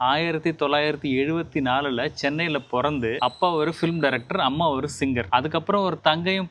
1974 சென்னையில் பிறந்து அப்பா ஒரு ஃபிலிம் டைரக்டர், அம்மா ஒரு சிங்கர். அதுக்கப்புறம் ஒரு தங்கையும்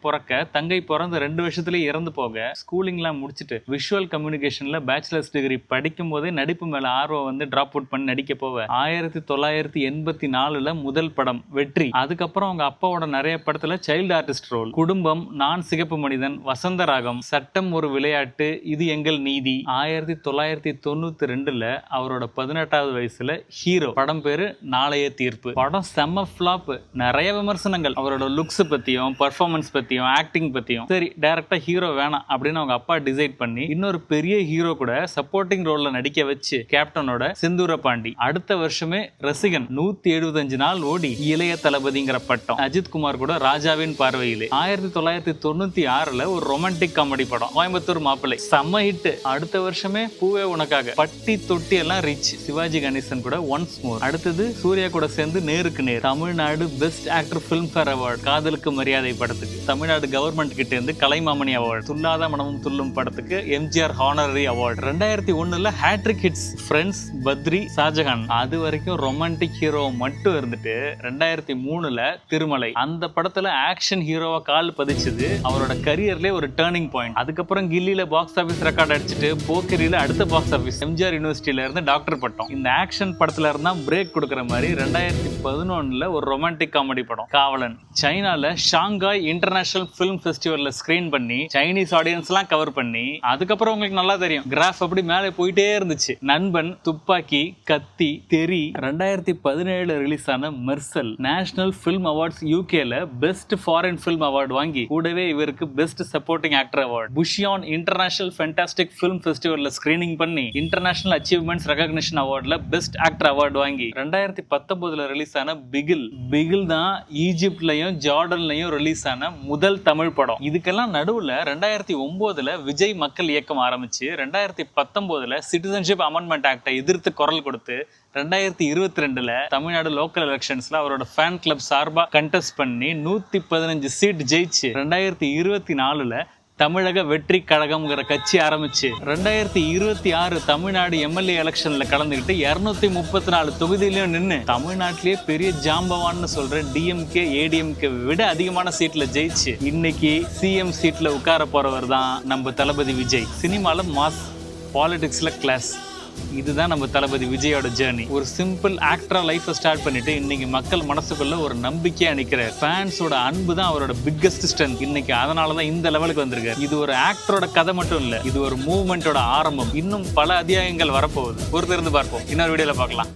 தங்கை பிறந்து 2 வருஷத்துலேயே இறந்து போக ஸ்கூலிங்லாம் முடிச்சுட்டு விஷுவல் கம்யூனிகேஷனில் பேச்சுலர்ஸ் டிகிரி படிக்கும் போதே நடிப்பு மேலே ஆர்வம் வந்து ட்ராப் அவுட் பண்ணி நடிக்க போக 1984 முதல் படம் வெற்றி. அதுக்கப்புறம் அவங்க அப்பாவோட நிறைய படத்தில் சைல்டு ஆர்டிஸ்ட் ரோல். குடும்பம், நான் சிகப்பு மனிதன், வசந்த ராகம், சட்டம் ஒரு விளையாட்டு, இது எங்கள் நீதி. 1992 அவரோட 18வது வயசுல ஹீரோ. படம் பேரு நாளைய தீர்ப்பு. படம் செம்ம ஃபிளாப். நிறைய விமர்சனங்கள் அவரோட லுக்ஸ் பத்தியும், பர்ஃபார்மன்ஸ் பத்தியும், ஆக்டிங் பத்தியும். சரி, டைரக்டா ஹீரோ வேணாம் அப்படின்னு அவங்க அப்பா டிசைட் பண்ணி இன்னொரு பெரிய ஹீரோ கூட சப்போர்ட்டிங் ரோல்ல நடிக்க வச்சு கேப்டனோட செந்தூர பாண்டி. அடுத்த வருஷமே ரசிகன் 175 நாள் ஓடி இளைய தளபதிங்கிற பட்டம். அஜித் குமார் கூட ராஜாவின் பார்வையிலே. 1996 ஒரு ரொமான்டிக் காமெடி படம் கோயம்புத்தூர் மாப்பிள்ளை, செம்ம ஹிட். அடுத்த வருஷமே பூவே உனக்காக, பட்டி தொட்டி எல்லாம் ரிச். சிவாஜி கணேசன் கூட ஒன்ஸ் மோர். அடுத்தது சூர்யா கூட சேர்ந்து நேருக்கு நேர். Tamil Nadu best actor Filmfare award காதலுக்கு மரியாதை படத்துக்கு. தமிழ்நாடு கவர்மெண்ட் கிட்ட இருந்து கலைமாமணி அவார்டு. துல்லாத மனமும் துள்ளும் படத்துக்கு MGR honorary award. 2001 hat-trick hits, Friends, Badri, Shahjahan. அது வரைக்கும் ரொமான்டிக் ஹீரோ மட்டும் இருந்துட்டு 2003 திருமலை. அந்த படத்துல ஆக்ஷன் ஹீரோவா கால் பதிச்சது அவரோட கரியர்லயே ஒரு டேர்னிங் பாயிண்ட். அதுக்கப்புறம் கில்லியில பாக்ஸ் ஆபீஸ் ரெக்கார்ட் அடிச்சுட்டு போக்கிரியில அடுத்த பாக்ஸ் ஆபீஸ், எம்ஜிஆர் யூனிவர்சிட்டியில இருந்து டாக்டர் பட்டம். இந்த ஆக்ஷன் படத்துல இருந்தா பிரேக் கொடுக்குற மாதிரி 2011 ஒரு ரொமான்டிக் காமெடி படம் காவலன். சைனால ஷாங்காய் இன்டர்நேஷனல் பிலிம் ஃபெஸ்டிவல்ல ஸ்கிரீன் பண்ணி சைனீஸ் ஆடியன்ஸ் எல்லாம் கவர் பண்ணி, அதுக்கப்புறம் உங்களுக்கு நல்லா தெரியும் கிராஃப் அப்படி மேலே போயிட்டே இருந்துச்சு. நண்பன், துப்பாக்கி, கத்தி, தெரி. 2017 ரிலீஸ் ஆன மெர்சல் நேஷனல் பிலிம் அவார்ட்ஸ் யூகேல பெஸ்ட் ஃபாரின் பிலிம் அவார்டு வாங்கி கூடவே இவருக்கு best supporting actor award. Bucheon international fantastic film ஃபெஸ்டிவல்ல ஸ்கிரீனிங் பண்ணி இன்டர்நேஷனல் அச்சீவ்மெண்ட்ஸ் ரெகக்னிஷன் அவார்ட்ல பெஸ்ட் ஆக்டர் அவார்டு வாங்கி 2019 ரிலீஸ் ஆன பிகில் தான் ஈஜிப்ட்லயும் ஜார்டன்லயும் ரிலீஸ் ஆன முதல் தமிழ் படம். இதுக்கெல்லாம் நடுவுல 2009 விஜய் மக்கள் இயக்கம் ஆரம்பிச்சு 2019 சிட்டிசன்ஷிப் அமெண்ட்மெண்ட் ஆக்டை எதிர்த்து குரல் கொடுத்து 2022 தமிழ்நாடு லோக்கல் எலெக்ஷன்ஸ்ல அவரோட ஃபேன் கிளப் சார்பா கண்டெஸ்ட் பண்ணி 115 சீட் ஜெயிச்சு 2024 தமிழக வெற்றி கழகம்ங்கிற கட்சி ஆரம்பிச்சு 2026 தமிழ்நாடு எம்எல்ஏ எலெக்ஷன்ல கலந்துக்கிட்டு 234 தொகுதியிலையும் நின்று தமிழ்நாட்டிலேயே பெரிய ஜாம்பவான்னு சொல்ற டிஎம்கே ஏடிஎம்கே விட அதிகமான சீட்ல ஜெயிச்சு இன்னைக்கு சிஎம் சீட்ல உட்கார போறவர் தான் நம்ம தளபதி விஜய். சினிமால மாஸ், பாலிடிக்ஸ்ல கிளாஸ். இதுதான் நம்ம தளபதி விஜயோட ஜேர்னி. ஒரு சிம்பிள் ஆக்டரா லைஃபை ஸ்டார்ட் பண்ணிட்டு இன்னைக்கு மக்கள் மனசுக்குள்ள ஒரு நம்பிக்கையா நிக்கிற ஃபேன்ஸோட அன்பு தான் அவரோட பிக்கஸ்ட் ஸ்ட்ரென்த். இன்னைக்கு அதனாலதான் இந்த லெவலுக்கு வந்திருக்காரு. இது ஒரு ஆக்டரோட கதை மட்டும் இல்ல, இது ஒரு மூவ்மெண்டோட ஆரம்பம். இன்னும் பல அத்தியாயங்கள் வரப்போகுது. பொறுத்திருந்து பார்ப்போம். இன்னொரு வீடியோல பார்க்கலாம்.